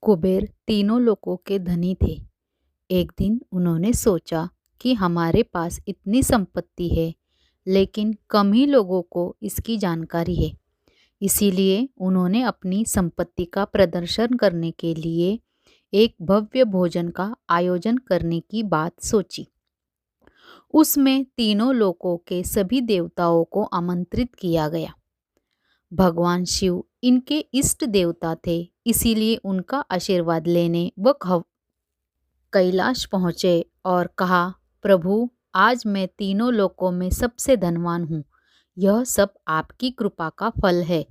कुबेर तीनों लोगों के धनी थे। एक दिन उन्होंने सोचा कि हमारे पास इतनी संपत्ति है, लेकिन कम ही लोगों को इसकी जानकारी है। इसीलिए उन्होंने अपनी संपत्ति का प्रदर्शन करने के लिए एक भव्य भोजन का आयोजन करने की बात सोची। उसमें तीनों लोकों के सभी देवताओं को आमंत्रित किया गया। भगवान शिव इनके इष्ट देवता थे, इसीलिए उनका आशीर्वाद लेने वह कैलाश पहुँचे और कहा, प्रभु, आज मैं तीनों लोकों में सबसे धनवान हूँ। यह सब आपकी कृपा का फल है।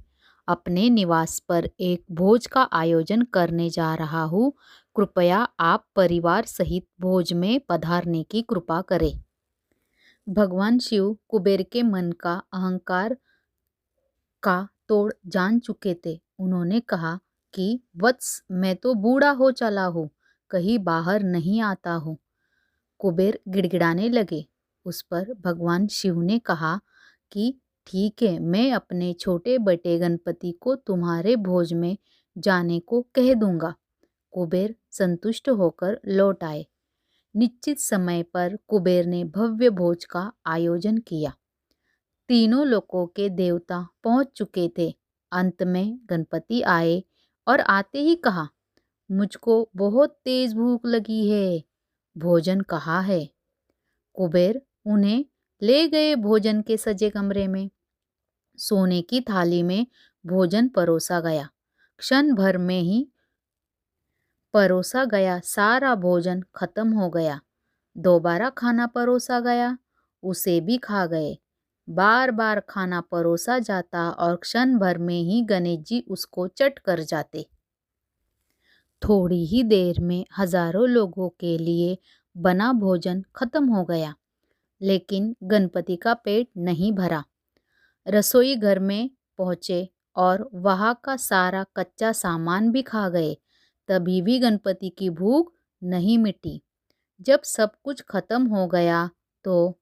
अपने निवास पर एक भोज का आयोजन करने जा रहा हूँ। कृपया आप परिवार सहित भोज में पधारने की कृपा करें। भगवान शिव कुबेर के मन का अहंकार का तोड़ जान चुके थे। उन्होंने कहा कि वत्स, मैं तो बूढ़ा हो चला हूँ, कहीं बाहर नहीं आता हूँ। कुबेर गिड़गिड़ाने लगे। उस पर भगवान शिव ने कहा कि ठीक है, मैं अपने छोटे बेटे गणपति को तुम्हारे भोज में जाने को कह दूंगा। कुबेर संतुष्ट होकर लौट आए। निश्चित समय पर कुबेर ने भव्य भोज का आयोजन किया। तीनों लोकों के देवता पहुंच चुके थे। अंत में गणपति आए और आते ही कहा, मुझको बहुत तेज भूख लगी है, भोजन कहाँ है? कुबेर उन्हें ले गए भोजन के सजे कमरे में। सोने की थाली में भोजन परोसा गया। क्षण भर में ही परोसा गया सारा भोजन खत्म हो गया। दोबारा खाना परोसा गया, उसे भी खा गए। बार बार खाना परोसा जाता और क्षण भर में ही गणेश जी उसको चट कर जाते। थोड़ी ही देर में हजारों लोगों के लिए बना भोजन खत्म हो गया, लेकिन गणपति का पेट नहीं भरा। रसोई घर में पहुँचे और वहाँ का सारा कच्चा सामान भी खा गए, तभी भी गणपति की भूख नहीं मिटी। जब सब कुछ खत्म हो गया तो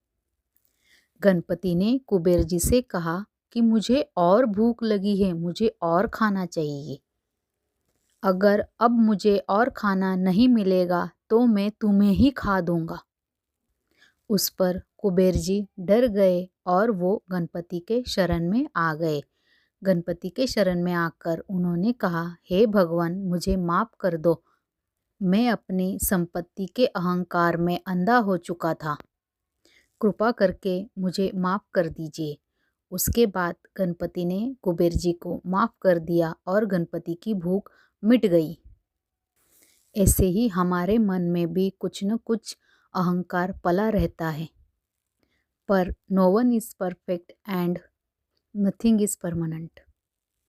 गणपति ने कुबेर जी से कहा कि मुझे और भूख लगी है, मुझे और खाना चाहिए। अगर अब मुझे और खाना नहीं मिलेगा तो मैं तुम्हें ही खा दूंगा। उस पर कुबेर जी डर गए और वो गणपति के शरण में आ गए। गणपति के शरण में आकर उन्होंने कहा, हे भगवान, मुझे माफ़ कर दो। मैं अपनी संपत्ति के अहंकार में अंधा हो चुका था। कृपा करके मुझे माफ़ कर दीजिए। उसके बाद गणपति ने कुबेर जी को माफ़ कर दिया और गणपति की भूख मिट गई। ऐसे ही हमारे मन में भी कुछ न कुछ अहंकार पला रहता है, पर no one is perfect and nothing is permanent.